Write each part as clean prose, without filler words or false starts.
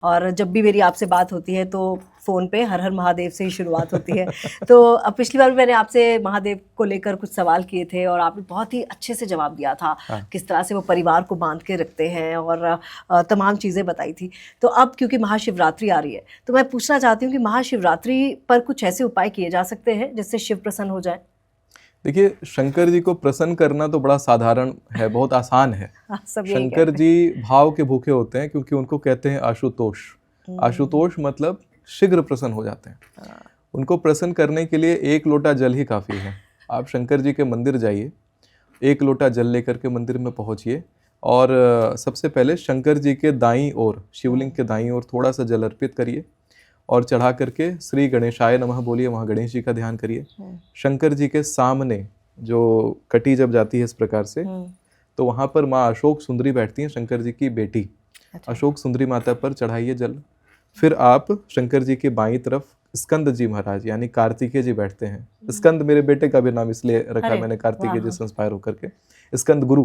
और जब भी मेरी आपसे बात होती है तो फ़ोन पे हर हर महादेव से ही शुरुआत होती है। तो पिछली बार भी मैंने आपसे महादेव को लेकर कुछ सवाल किए थे और आपने बहुत ही अच्छे से जवाब दिया था, हाँ। किस तरह से वो परिवार को बांध के रखते हैं और तमाम चीज़ें बताई थी। तो अब क्योंकि महाशिवरात्रि आ रही है, तो मैं पूछना चाहती हूँ कि महाशिवरात्रि पर कुछ ऐसे उपाय किए जा सकते हैं जिससे शिव प्रसन्न हो जाए? देखिए, शंकर जी को प्रसन्न करना तो बड़ा साधारण है, बहुत आसान है। हाँ, सब यही शंकर कहते हैं। जी भाव के भूखे होते हैं क्योंकि उनको कहते हैं आशुतोष। आशुतोष मतलब शीघ्र प्रसन्न हो जाते हैं। हाँ, उनको प्रसन्न करने के लिए एक लोटा जल ही काफ़ी है। आप शंकर जी के मंदिर जाइए, एक लोटा जल लेकर के मंदिर में पहुंचिए और सबसे पहले शंकर जी के दाईं ओर, शिवलिंग के दाईं ओर थोड़ा सा जल अर्पित करिए और चढ़ा करके श्री गणेशाय नमः बोलिए, वहाँ गणेश जी का ध्यान करिए। शंकर जी के सामने जो कटी जब जाती है इस प्रकार से, तो वहाँ पर माँ अशोक सुंदरी बैठती हैं, शंकर जी की बेटी। अच्छा। अशोक सुंदरी माता पर चढ़ाइए जल। फिर आप शंकर जी के बाईं तरफ स्कंद जी महाराज यानी कार्तिकेय जी बैठते हैं। स्कंद मेरे बेटे का भी नाम इसलिए रखा अरे मैंने, कार्तिकेय जी वाह! से इंस्पायर होकर के, स्कंद गुरु।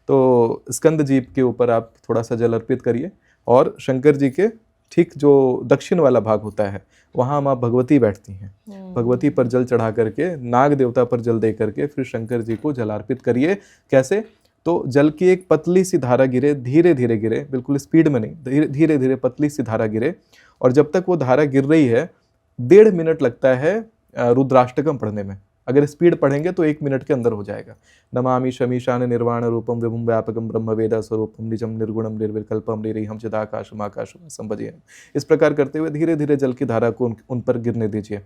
तो स्कंद जी के ऊपर आप थोड़ा सा जल अर्पित करिए और शंकर जी के ठीक जो दक्षिण वाला भाग होता है वहाँ माँ भगवती बैठती हैं। भगवती पर जल चढ़ा करके, नाग देवता पर जल दे करके फिर शंकर जी को जल अर्पित करिए। कैसे? तो जल की एक पतली सी धारा गिरे, धीरे धीरे गिरे, बिल्कुल स्पीड में नहीं, धीरे धीरे पतली सी धारा गिरे। और जब तक वो धारा गिर रही है 1.5 मिनट लगता है रुद्राष्टकम पढ़ने में। अगर स्पीड पढ़ेंगे तो 1 मिनट के अंदर हो जाएगा। नमामि शमीशान निर्वाण रूपम विभुम व्यापकम ब्रह्म वेद स्वरूपम निजम निर्गुणम निर्विकल्पम निरीहम चिदाकाशम आकाशम संभजेयम। इस प्रकार करते हुए धीरे धीरे जल की धारा को उन पर गिरने दीजिए।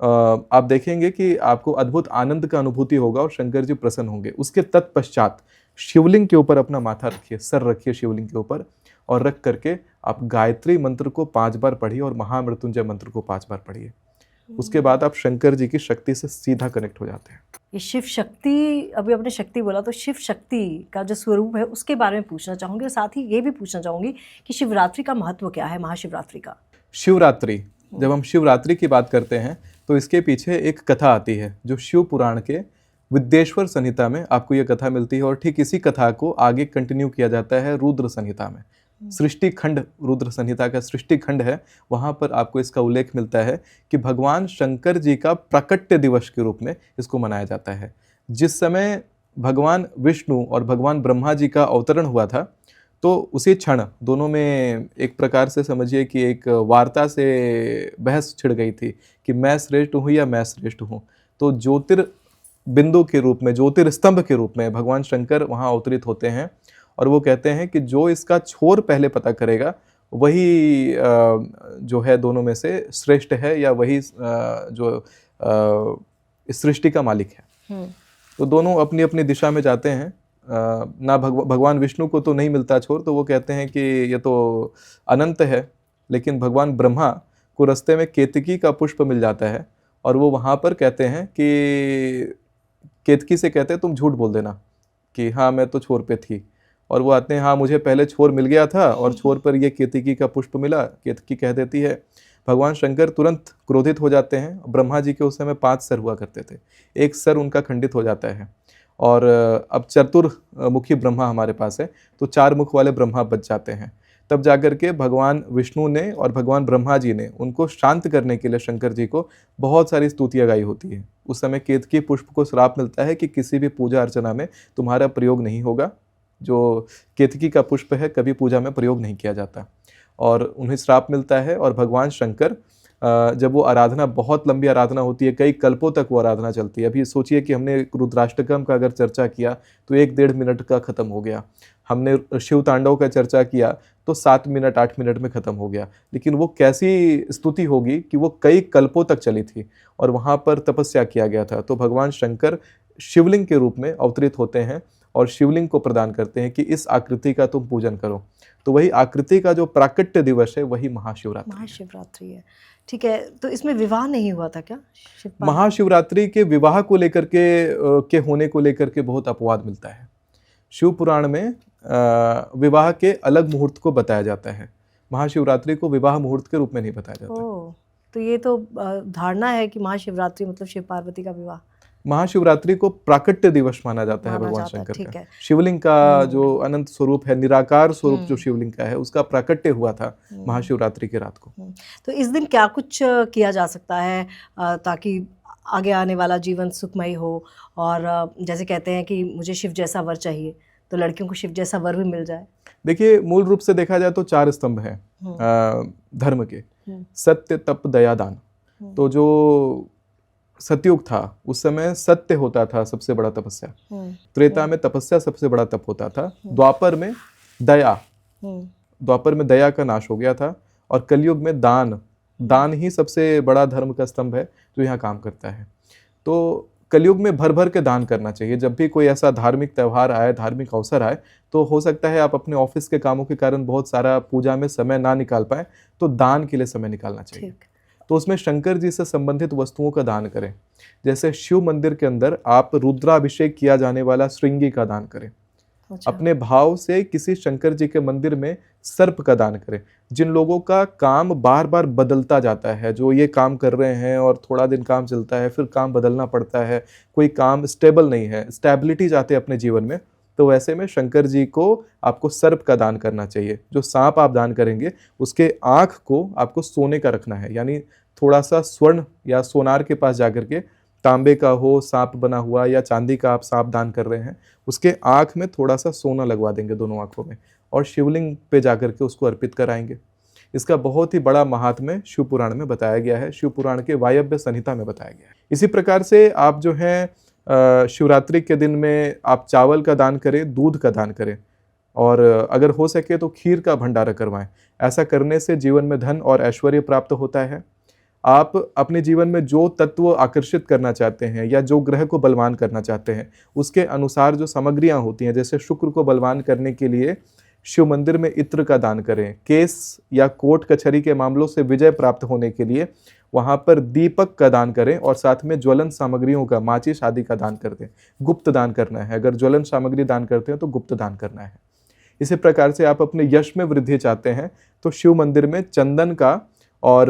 आप देखेंगे कि आपको अद्भुत आनंद का अनुभूति होगा और शंकर जी प्रसन्न होंगे। उसके तत्पश्चात शिवलिंग के ऊपर अपना माथा रखिए, सर रखिए शिवलिंग के ऊपर और रख करके आप गायत्री मंत्र को 5 बार पढ़िए और महामृत्युंजय मंत्र को 5 बार पढ़िए। उसके बाद आप शंकर जी की शक्ति से सीधा कनेक्ट हो जाते हैं। ये शिव शक्ति, अभी आपने शक्ति बोला तो शिव शक्ति का जो स्वरूप है उसके बारे में पूछना चाहूँगी और साथ ही ये भी पूछना चाहूँगी कि शिवरात्रि का महत्व क्या है, महाशिवरात्रि का? शिवरात्रि, जब हम शिवरात्रि की बात करते हैं तो इसके पीछे एक कथा आती है जो शिव पुराण के विद्येश्वर संहिता में आपको यह कथा मिलती है और ठीक इसी कथा को आगे कंटिन्यू किया जाता है रुद्र संहिता में। सृष्टि खंड, रुद्र संहिता का सृष्टि खंड है, वहाँ पर आपको इसका उल्लेख मिलता है कि भगवान शंकर जी का प्राकट्य दिवस के रूप में इसको मनाया जाता है। जिस समय भगवान विष्णु और भगवान ब्रह्मा जी का अवतरण हुआ था तो उसी क्षण दोनों में एक प्रकार से समझिए कि एक वार्ता से बहस छिड़ गई थी कि मैं श्रेष्ठ हूँ या मैं श्रेष्ठ हूँ। तो ज्योतिर्बिंदु के रूप में, ज्योतिर्स्तंभ के रूप में भगवान शंकर वहाँ अवतरित होते हैं और वो कहते हैं कि जो इसका छोर पहले पता करेगा वही जो है दोनों में से श्रेष्ठ है या वही जो इस सृष्टि का मालिक है। तो दोनों अपनी अपनी दिशा में जाते हैं। ना भगवान विष्णु को तो नहीं मिलता छोर, तो वो कहते हैं कि ये तो अनंत है, लेकिन भगवान ब्रह्मा को रास्ते में केतकी का पुष्प मिल जाता है और वो वहाँ पर कहते हैं कि केतकी से कहते हैं तुम झूठ बोल देना कि हाँ मैं तो छोर पे थी। और वो आते हैं, हाँ मुझे पहले छोर मिल गया था और छोर पर ये केतकी का पुष्प मिला। केतकी कह देती है, भगवान शंकर तुरंत क्रोधित हो जाते हैं। ब्रह्मा जी के उस समय 5 सर हुआ करते थे, एक सर उनका खंडित हो जाता है और अब चतुर्मुखी ब्रह्मा हमारे पास है, तो 4 मुख वाले ब्रह्मा बच जाते हैं। तब जाकर के भगवान विष्णु ने और भगवान ब्रह्मा जी ने उनको शांत करने के लिए शंकर जी को बहुत सारी स्तुतियाँ गाई होती है। उस समय केतकी पुष्प को श्राप मिलता है कि किसी भी पूजा अर्चना में तुम्हारा प्रयोग नहीं होगा। जो केतकी का पुष्प है कभी पूजा में प्रयोग नहीं किया जाता और उन्हें श्राप मिलता है। और भगवान शंकर जब वो आराधना, बहुत लंबी आराधना होती है, कई कल्पों तक वो आराधना चलती है। अभी सोचिए कि हमने रुद्राष्टकम का अगर चर्चा किया तो 1-1.5 मिनट का खत्म हो गया। हमने शिव तांडव का चर्चा किया तो 7 मिनट 8 मिनट में खत्म हो गया। लेकिन वो कैसी स्तुति होगी कि वो कई कल्पों तक चली थी और वहाँ पर तपस्या किया गया था। तो भगवान शंकर शिवलिंग के रूप में अवतरित होते हैं और शिवलिंग को प्रदान करते हैं कि इस आकृति का तुम पूजन करो। तो वही आकृति का जो प्राकट्य दिवस है वही महाशिवरात्रि है। ठीक है, तो इसमें विवाह नहीं हुआ था क्या? महाशिवरात्रि के विवाह को लेकर के होने को लेकर के बहुत अपवाद मिलता है। शिव पुराण में विवाह के अलग मुहूर्त को बताया जाता है, महाशिवरात्रि को विवाह मुहूर्त के रूप में नहीं बताया जाता। ओह, तो ये तो धारणा है कि महाशिवरात्रि मतलब शिव पार्वती का विवाह। महाशिवरात्रि को प्राकट्य दिवस माना जाता है माना भगवान जाता है, शंकर ठीक का। है। शिवलिंग का जो अनंत स्वरूप है, निराकार स्वरूप जो शिवलिंग का है, उसका प्राकट्य हुआ था महाशिवरात्रि की रात को। तो इस दिन क्या कुछ किया जा सकता है ताकि आगे आने वाला जीवन सुखमय हो? और जैसे कहते हैं कि मुझे शिव जैसा वर चाहिए, तो लड़कियों को शिव जैसा वर भी मिल जाए। देखिए, मूल रूप से देखा जाए तो 4 स्तंभ हैं धर्म के: सत्य, तप, दया, दान। तो जो सतयुग था उस समय सत्य होता था सबसे बड़ा तपस्या, त्रेता में तपस्या सबसे बड़ा तप होता था, द्वापर में दया, द्वापर में दया का नाश हो गया था, और कलयुग में दान ही सबसे बड़ा धर्म का स्तंभ है जो यहाँ काम करता है। तो कलयुग में भर भर के दान करना चाहिए। जब भी कोई ऐसा धार्मिक त्यौहार आए, धार्मिक अवसर आए, तो हो सकता है आप अपने ऑफिस के कामों के कारण बहुत सारा पूजा में समय ना निकाल पाए, तो दान के लिए समय निकालना चाहिए। तो उसमें शंकर जी से संबंधित वस्तुओं का दान करें। जैसे शिव मंदिर के अंदर आप रुद्राभिषेक किया जाने वाला श्रृंगी का दान करें। अच्छा। अपने भाव से किसी शंकर जी के मंदिर में सर्प का दान करें। जिन लोगों का काम बार बार बदलता जाता है, जो ये काम कर रहे हैं और थोड़ा दिन काम चलता है, फिर काम बदलना पड़ता है, कोई काम स्टेबल नहीं है, स्टेबिलिटी चाहते हैं अपने जीवन में, तो वैसे में शंकर जी को आपको सर्प का दान करना चाहिए। जो सांप आप दान करेंगे उसके आँख को आपको सोने का रखना है, यानी थोड़ा सा स्वर्ण या सोनार के पास जाकर के, तांबे का हो सांप बना हुआ या चांदी का आप सांप दान कर रहे हैं, उसके आँख में थोड़ा सा सोना लगवा देंगे दोनों आँखों में, और शिवलिंग पे जाकर के उसको अर्पित कराएंगे। इसका बहुत ही बड़ा महात्म्य शिव पुराण में बताया गया है, शिव पुराण के वायव्य संहिता में बताया गया है। इसी प्रकार से आप जो है शिवरात्रि के दिन में आप चावल का दान करें, दूध का दान करें, और अगर हो सके तो खीर का भंडारा करवाएं। ऐसा करने से जीवन में धन और ऐश्वर्य प्राप्त होता है। आप अपने जीवन में जो तत्व आकर्षित करना चाहते हैं या जो ग्रह को बलवान करना चाहते हैं, उसके अनुसार जो सामग्रियां होती हैं, जैसे शुक्र को बलवान करने के लिए शिव मंदिर में इत्र का दान करें। केस या कोर्ट कचहरी के मामलों से विजय प्राप्त होने के लिए वहां पर दीपक का दान करें, और साथ में ज्वलन सामग्रियों का, माचिस आदि का दान कर दें। गुप्त दान करना है, अगर ज्वलन सामग्री दान करते हैं तो गुप्त दान करना है। इसी प्रकार से आप अपने यश में वृद्धि चाहते हैं तो शिव मंदिर में चंदन का और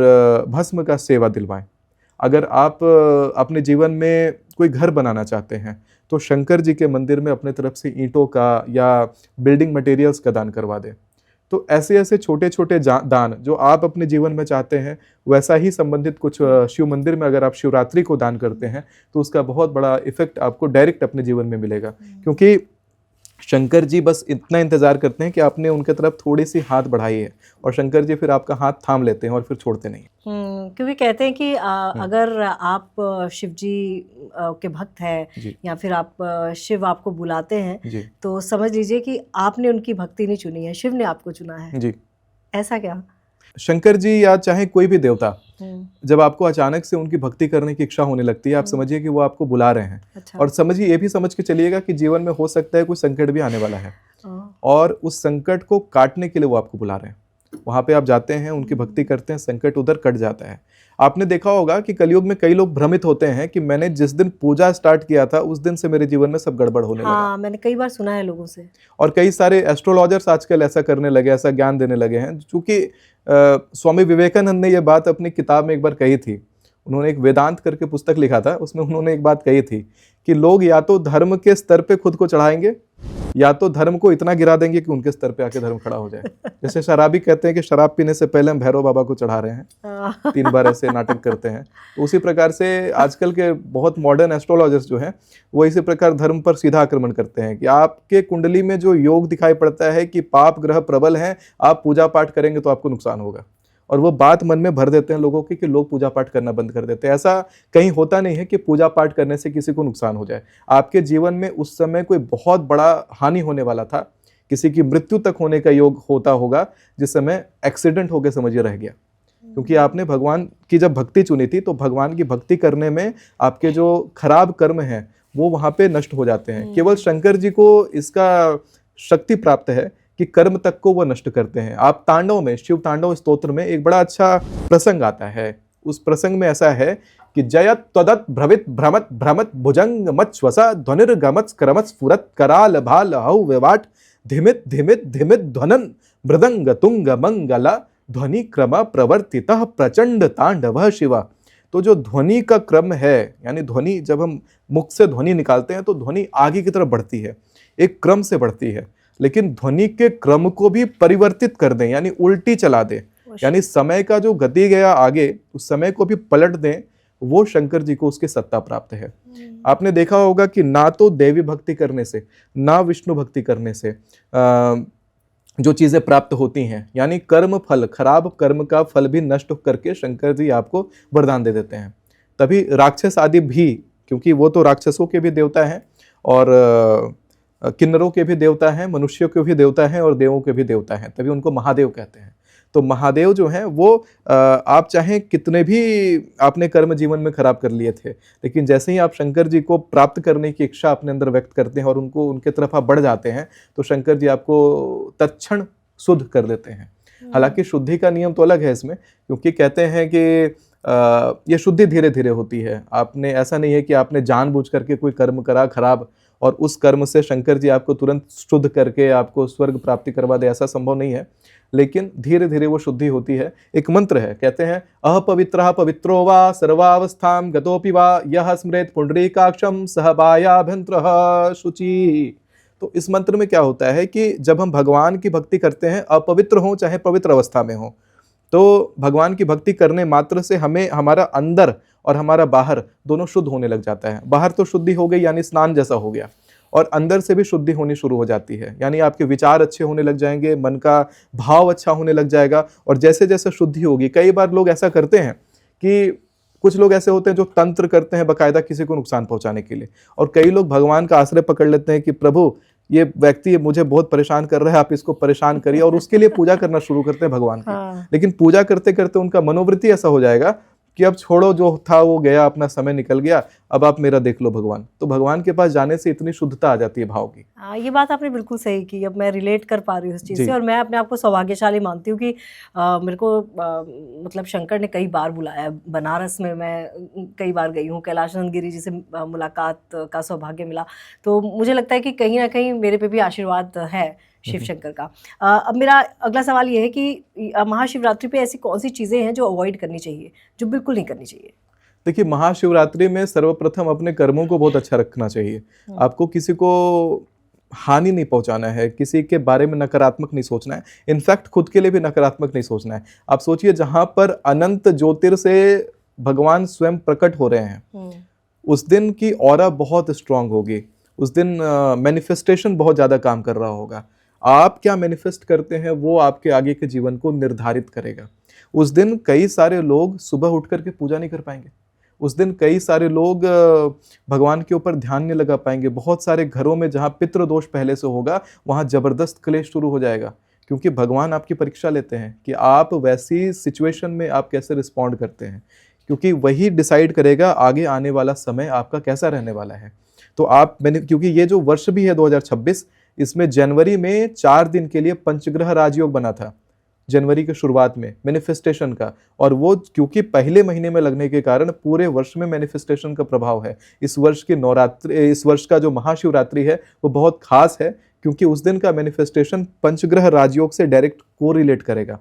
भस्म का सेवा दिलवाएं। अगर आप अपने जीवन में कोई घर बनाना चाहते हैं तो शंकर जी के मंदिर में अपने तरफ से ईंटों का या बिल्डिंग मटेरियल्स का दान करवा दें। तो ऐसे ऐसे छोटे छोटे दान जो आप अपने जीवन में चाहते हैं, वैसा ही संबंधित कुछ शिव मंदिर में अगर आप शिवरात्रि को दान करते हैं तो उसका बहुत बड़ा इफेक्ट आपको डायरेक्ट अपने जीवन में मिलेगा। क्योंकि शंकर जी बस इतना इंतजार करते हैं कि आपने उनके तरफ थोड़ी सी हाथ बढ़ाई है, और शंकर जी फिर आपका हाथ थाम लेते हैं और फिर छोड़ते नहीं। क्योंकि कहते हैं कि अगर आप शिव जी के भक्त हैं या फिर आप शिव आपको बुलाते हैं, तो समझ लीजिए कि आपने उनकी भक्ति नहीं चुनी है, शिव ने आपको चुना है जी। ऐसा क्या? शंकर जी या चाहे कोई भी देवता, जब आपको अचानक से उनकी भक्ति करने की इच्छा होने लगती है, आप समझिए कि वो आपको बुला रहे हैं। अच्छा। और समझिए, ये भी समझ के चलिएगा कि जीवन में हो सकता है कोई संकट भी आने वाला है, और उस संकट को काटने के लिए वो आपको बुला रहे हैं। वहां पे आप जाते हैं, उनकी भक्ति करते हैं, संकट उधर कट जाता है। आपने देखा होगा कि कलयुग में कई लोग भ्रमित होते हैं कि मैंने जिस दिन पूजा स्टार्ट किया था उस दिन से मेरे जीवन में सब गड़बड़ होने लगा। मैंने कई बार सुना है लोगों से, और कई सारे एस्ट्रोलॉजर्स आजकल ऐसा करने लगे, ऐसा ज्ञान देने लगे हैं। चूंकि स्वामी विवेकानंद ने यह बात अपनी किताब में एक बार कही थी। उन्होंने एक वेदांत करके पुस्तक लिखा था, उसमें उन्होंने एक बात कही थी कि लोग या तो धर्म के स्तर पे खुद को चढ़ाएंगे, या तो धर्म को इतना गिरा देंगे कि उनके स्तर पे आके धर्म खड़ा हो जाए। जैसे शराबी कहते हैं कि शराब पीने से पहले हम भैरव बाबा को चढ़ा रहे हैं, 3 बार ऐसे नाटक करते हैं। तो उसी प्रकार से आजकल के बहुत मॉडर्न एस्ट्रोलॉजर्स जो हैं, वो इसी प्रकार धर्म पर सीधा आक्रमण करते हैं कि आपके कुंडली में जो योग दिखाई पड़ता है कि पाप ग्रह प्रबल हैं, आप पूजा पाठ करेंगे तो आपको नुकसान होगा, और वो बात मन में भर देते हैं लोगों की कि लोग पूजा पाठ करना बंद कर देते हैं। ऐसा कहीं होता नहीं है कि पूजा पाठ करने से किसी को नुकसान हो जाए। आपके जीवन में उस समय कोई बहुत बड़ा हानि होने वाला था, किसी की मृत्यु तक होने का योग होता होगा, जिस समय एक्सीडेंट होकर समझिए रह गया। क्योंकि आपने भगवान की जब भक्ति चुनी थी, तो भगवान की भक्ति करने में आपके जो खराब कर्म हैं वो वहां पे नष्ट हो जाते हैं। केवल शंकर जी को इसका शक्ति प्राप्त है कि कर्म तक को वो नष्ट करते हैं। आप तांडव में, शिव तांडव स्तोत्र में एक बड़ा अच्छा प्रसंग आता है। उस प्रसंग में ऐसा है कि जयत त्वदत भ्रवित भ्रमत भ्रमत भुजंग मत श्वसा ध्वनिर्गमत स्क्रमत स्फुरत कराल भाल हौ विवाट धिमित धिमित धिमित ध्वनन मृदंग तुंग मंगला ध्वनि क्रम प्रवर्तितः प्रचंड तांडव शिवा। तो जो ध्वनि का क्रम है, यानी ध्वनि जब हम मुख से ध्वनि निकालते हैं तो ध्वनि आगे की तरफ बढ़ती है, एक क्रम से बढ़ती है, लेकिन ध्वनि के क्रम को भी परिवर्तित कर दें, यानी उल्टी चला दें, यानी समय का जो गति गया आगे उस समय को भी पलट दें, वो शंकर जी को उसकी सत्ता प्राप्त है। आपने देखा होगा कि ना तो देवी भक्ति करने से ना विष्णु भक्ति करने से जो चीजें प्राप्त होती हैं, यानी कर्म फल, खराब कर्म का फल भी नष्ट करके शंकर जी आपको वरदान दे देते हैं। तभी राक्षस आदि भी, क्योंकि वो तो राक्षसों के भी देवता हैं और किन्नरों के भी देवता हैं, मनुष्यों के भी देवता हैं और देवों के भी देवता हैं, तभी उनको महादेव कहते हैं। तो महादेव जो हैं वो आप चाहें कितने भी आपने कर्म जीवन में खराब कर लिए थे, लेकिन जैसे ही आप शंकर जी को प्राप्त करने की इच्छा अपने अंदर व्यक्त करते हैं और उनको उनके तरफ आप बढ़ जाते हैं, तो शंकर जी आपको तत्क्षण शुद्ध कर देते हैं। हालांकि शुद्धि का नियम तो अलग है इसमें, क्योंकि कहते हैं कि ये शुद्धि धीरे धीरे होती है। आपने, ऐसा नहीं है कि आपने जानबूझ करके कोई कर्म करा खराब और उस कर्म से शंकर जी आपको तुरंत शुद्ध करके आपको स्वर्ग प्राप्ति करवा दे, ऐसा संभव नहीं है, लेकिन धीरे धीरे वो शुद्धि होती है। एक मंत्र है, कहते हैं अपवित्रः पवित्रो वा सर्वावस्थां गतोपि वा यः स्मरेत् पुंडरीकाक्षं सह बाह्याभ्यन्तरः शुचि। तो इस मंत्र में क्या होता है कि जब हम भगवान की भक्ति करते हैं, अपवित्र हो चाहे पवित्र अवस्था में हो, तो भगवान की भक्ति करने मात्र से हमें हमारा अंदर और हमारा बाहर दोनों शुद्ध होने लग जाता है। बाहर तो शुद्धि हो गई, यानी स्नान जैसा हो गया, और अंदर से भी शुद्धि होनी शुरू हो जाती है, यानी आपके विचार अच्छे होने लग जाएंगे, मन का भाव अच्छा होने लग जाएगा। और जैसे जैसे शुद्धि होगी, कई बार लोग ऐसा करते हैं कि कुछ लोग ऐसे होते हैं जो तंत्र करते हैं बाकायदा किसी को नुकसान पहुंचाने के लिए, और कई लोग भगवान का आश्रय पकड़ लेते हैं कि प्रभु ये व्यक्ति मुझे बहुत परेशान कर रहा है, आप इसको परेशान करिए, और उसके लिए पूजा करना शुरू करते हैं भगवान की। हाँ। लेकिन पूजा करते करते उनका मनोवृत्ति ऐसा हो जाएगा कि अब छोड़ो, जो था वो गया, अपना समय निकल गया, अब आप मेरा देख लो भगवान। तो भगवान के पास जाने से इतनी शुद्धता आ जाती है भाव की। हाँ, ये बात आपने बिल्कुल सही की। अब मैं रिलेट कर पा रही हूँ उस चीज़ जी। से, और मैं अपने आप को सौभाग्यशाली मानती हूँ कि मेरे को मतलब शंकर ने कई बार बुलाया है। बनारस में मैं कई बार गई हूँ, कैलाश नंद गिरी जी से मुलाकात का सौभाग्य मिला। तो मुझे लगता है कि कहीं ना कहीं मेरे पे भी आशीर्वाद है शिव शंकर का। अब मेरा अगला सवाल ये है कि महाशिवरात्रि पे ऐसी कौन सी चीज़ें हैं जो अवॉइड करनी चाहिए, जो बिल्कुल नहीं करनी चाहिए? देखिए, महाशिवरात्रि में सर्वप्रथम अपने कर्मों को बहुत अच्छा रखना चाहिए। आपको किसी को हानि नहीं पहुंचाना है, किसी के बारे में नकारात्मक नहीं सोचना है, इनफैक्ट खुद के लिए भी नकारात्मक नहीं सोचना है। आप सोचिए, जहां पर अनंत ज्योतिर से भगवान स्वयं प्रकट हो रहे हैं, उस दिन की ऑरा बहुत स्ट्रांग होगी, उस दिन मैनिफेस्टेशन बहुत ज़्यादा काम कर रहा होगा। आप क्या मैनिफेस्ट करते हैं वो आपके आगे के जीवन को निर्धारित करेगा। उस दिन कई सारे लोग सुबह उठ करके पूजा नहीं कर पाएंगे, उस दिन कई सारे लोग भगवान के ऊपर ध्यान नहीं लगा पाएंगे। बहुत सारे घरों में जहाँ पितृदोष पहले से होगा, वहाँ जबरदस्त क्लेश शुरू हो जाएगा, क्योंकि भगवान आपकी परीक्षा लेते हैं कि आप वैसी सिचुएशन में आप कैसे रिस्पॉन्ड करते हैं, क्योंकि वही डिसाइड करेगा आगे आने वाला समय आपका कैसा रहने वाला है। तो क्योंकि ये जो वर्ष भी है 2026, इसमें जनवरी में 4 दिन के लिए पंचग्रह राजयोग बना था, जनवरी के शुरुआत में मैनिफेस्टेशन का, और वो क्योंकि पहले महीने में लगने के कारण पूरे वर्ष में मैनिफेस्टेशन का प्रभाव है। इस वर्ष की नवरात्रि, इस वर्ष का जो महाशिवरात्रि है वो बहुत खास है, क्योंकि उस दिन का मैनिफेस्टेशन पंचग्रह राजयोग से डायरेक्ट कोरिलेट करेगा,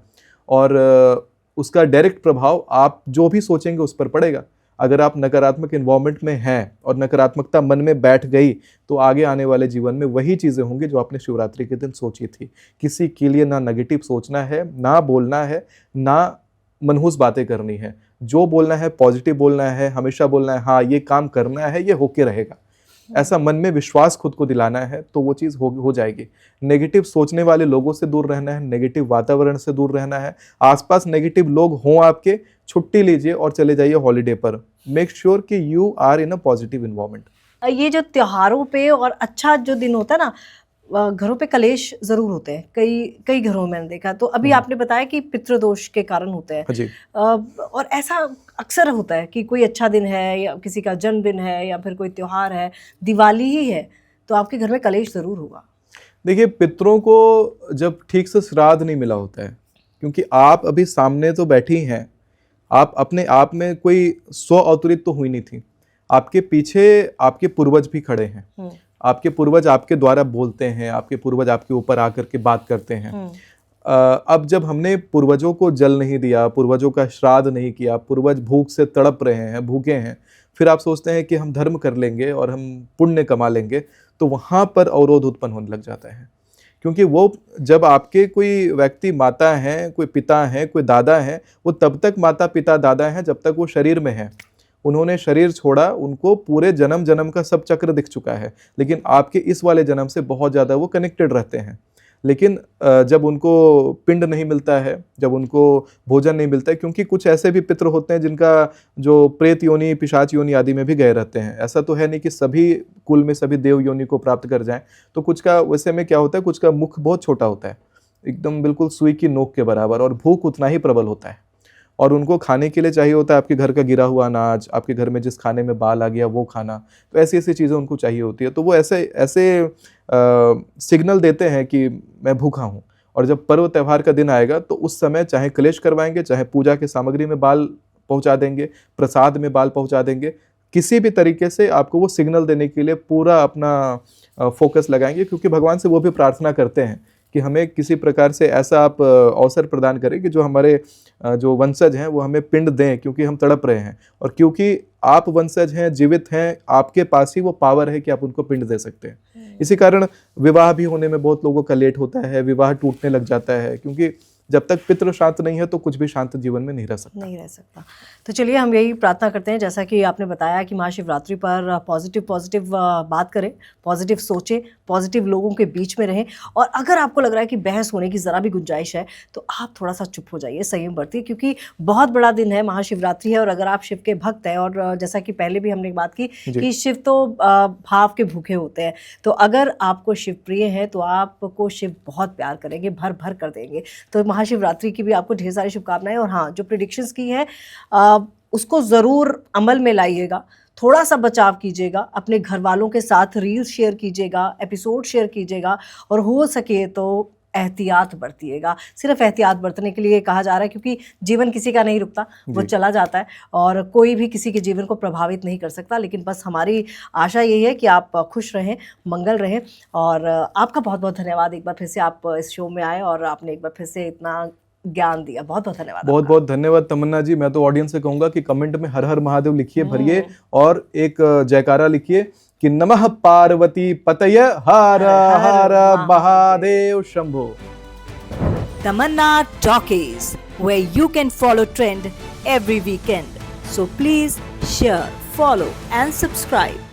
और उसका डायरेक्ट प्रभाव आप जो भी सोचेंगे उस पर पड़ेगा। अगर आप नकारात्मक इन्वायरमेंट में हैं और नकारात्मकता मन में बैठ गई, तो आगे आने वाले जीवन में वही चीज़ें होंगी जो आपने शिवरात्रि के दिन सोची थी। किसी के लिए ना नेगेटिव सोचना है, ना बोलना है, ना मनहूस बातें करनी है। जो बोलना है पॉजिटिव बोलना है, हमेशा बोलना है हाँ ये काम करना है, ये होके रहेगा, ऐसा मन में विश्वास खुद को दिलाना है, तो वो चीज़ हो जाएगी। नेगेटिव सोचने वाले लोगों से दूर रहना है, नेगेटिव वातावरण से दूर रहना है। आसपास नेगेटिव लोग हों आपके, छुट्टी लीजिए और चले जाइए हॉलीडे पर। मेक श्योर कि you are in a positive environment. ये जो त्योहारों पे और अच्छा जो दिन होता है ना, घरों पे कलेश जरूर होते हैं, कई घरों में मैंने देखा। तो अभी आपने बताया कि पितृदोष के कारण होते हैं। जी। और ऐसा अक्सर होता है कि कोई अच्छा दिन है या किसी का जन्मदिन है या फिर कोई त्योहार है, दिवाली ही है, तो आपके घर में कलेश जरूर होगा। देखिए, पितरों को जब ठीक से श्राद्ध नहीं मिला होता है, क्योंकि आप अभी सामने तो बैठी हैं, आप अपने आप में कोई स्व अवतरित तो हुई नहीं थी, आपके पीछे आपके पूर्वज भी खड़े हैं, आपके पूर्वज आपके द्वारा बोलते हैं, आपके पूर्वज आपके ऊपर आकर के बात करते हैं। अब जब हमने पूर्वजों को जल नहीं दिया, पूर्वजों का श्राद्ध नहीं किया, पूर्वज भूख से तड़प रहे हैं, भूखे हैं, फिर आप सोचते हैं कि हम धर्म कर लेंगे और हम पुण्य कमा लेंगे, तो वहाँ पर अवरोध उत्पन्न होने लग जाता है। क्योंकि वो जब आपके कोई व्यक्ति माता हैं, कोई पिता हैं, कोई दादा हैं, वो तब तक माता पिता दादा हैं जब तक वो शरीर में हैं। उन्होंने शरीर छोड़ा, उनको पूरे जन्म जन्म का सब चक्र दिख चुका है, लेकिन आपके इस वाले जन्म से बहुत ज़्यादा वो कनेक्टेड रहते हैं। लेकिन जब उनको पिंड नहीं मिलता है, जब उनको भोजन नहीं मिलता है, क्योंकि कुछ ऐसे भी पितृ होते हैं जिनका जो प्रेत योनि, पिशाच योनि आदि में भी गए रहते हैं। ऐसा तो है नहीं कि सभी कुल में सभी देव योनि को प्राप्त कर जाएं। तो कुछ का वैसे में क्या होता है, कुछ का मुख बहुत छोटा होता है, एकदम बिल्कुल सुई की नोक के बराबर, और भूख उतना ही प्रबल होता है। और उनको खाने के लिए चाहिए होता है आपके घर का गिरा हुआ अनाज, आपके घर में जिस खाने में बाल आ गया वो खाना, तो ऐसी ऐसी चीज़ें उनको चाहिए होती है। तो वो ऐसे ऐसे सिग्नल देते हैं कि मैं भूखा हूँ। और जब पर्व त्यौहार का दिन आएगा तो उस समय चाहे क्लेश करवाएंगे, चाहे पूजा के सामग्री में बाल पहुँचा देंगे, प्रसाद में बाल पहुँचा देंगे, किसी भी तरीके से आपको वो सिग्नल देने के लिए पूरा अपना फोकस लगाएंगे। क्योंकि भगवान से वो भी प्रार्थना करते हैं कि हमें किसी प्रकार से ऐसा आप अवसर प्रदान करें कि जो हमारे जो वंशज हैं वो हमें पिंड दें, क्योंकि हम तड़प रहे हैं। और क्योंकि आप वंशज हैं, जीवित हैं, आपके पास ही वो पावर है कि आप उनको पिंड दे सकते हैं। इसी कारण विवाह भी होने में बहुत लोगों का लेट होता है, विवाह टूटने लग जाता है, क्योंकि जब तक पितृ शांत नहीं है तो कुछ भी शांत जीवन में नहीं रह सकता। तो चलिए हम यही प्रार्थना करते हैं, जैसा कि आपने बताया कि महाशिवरात्रि पर पॉजिटिव बात करें, पॉजिटिव सोचें, पॉजिटिव लोगों के बीच में रहें। और अगर आपको लग रहा है कि बहस होने की ज़रा भी गुंजाइश है तो आप थोड़ा सा चुप हो जाइए, संयम बरतिए, क्योंकि बहुत बड़ा दिन है, महाशिवरात्रि है। और अगर आप शिव के भक्त हैं, और जैसा कि पहले भी हमने बात की कि शिव तो भाव के भूखे होते हैं, तो अगर आपको शिव प्रिय है तो आपको शिव बहुत प्यार करेंगे, भर भर कर देंगे। तो महाशिवरात्रि की भी आपको ढेर सारी शुभकामनाएं। और हाँ, जो प्रेडिक्शंस की है उसको ज़रूर अमल में लाइएगा, थोड़ा सा बचाव कीजिएगा, अपने घर वालों के साथ रील्स शेयर कीजिएगा, एपिसोड शेयर कीजिएगा, और हो सके तो एहतियात बरतिएगा। सिर्फ एहतियात बरतने के लिए कहा जा रहा है, क्योंकि जीवन किसी का नहीं रुकता, वो चला जाता है और कोई भी किसी के जीवन को प्रभावित नहीं कर सकता। लेकिन बस हमारी आशा यही है कि आप खुश रहें, मंगल रहें। और आपका बहुत बहुत धन्यवाद, एक बार फिर से आप इस शो में आए और आपने एक बार फिर से इतना ज्ञान दिया। बहुत बहुत धन्यवाद। बहुत बहुत धन्यवाद तमन्ना जी। मैं तो ऑडियंस से कहूंगा कि कमेंट में हर हर महादेव लिखिए, भरिए, और एक जयकारा लिखिए कि नमः पार्वती पतये हर हर Mahadev Shambho. Tamanna Talkies, where you can follow trend every weekend. So please share, follow and subscribe.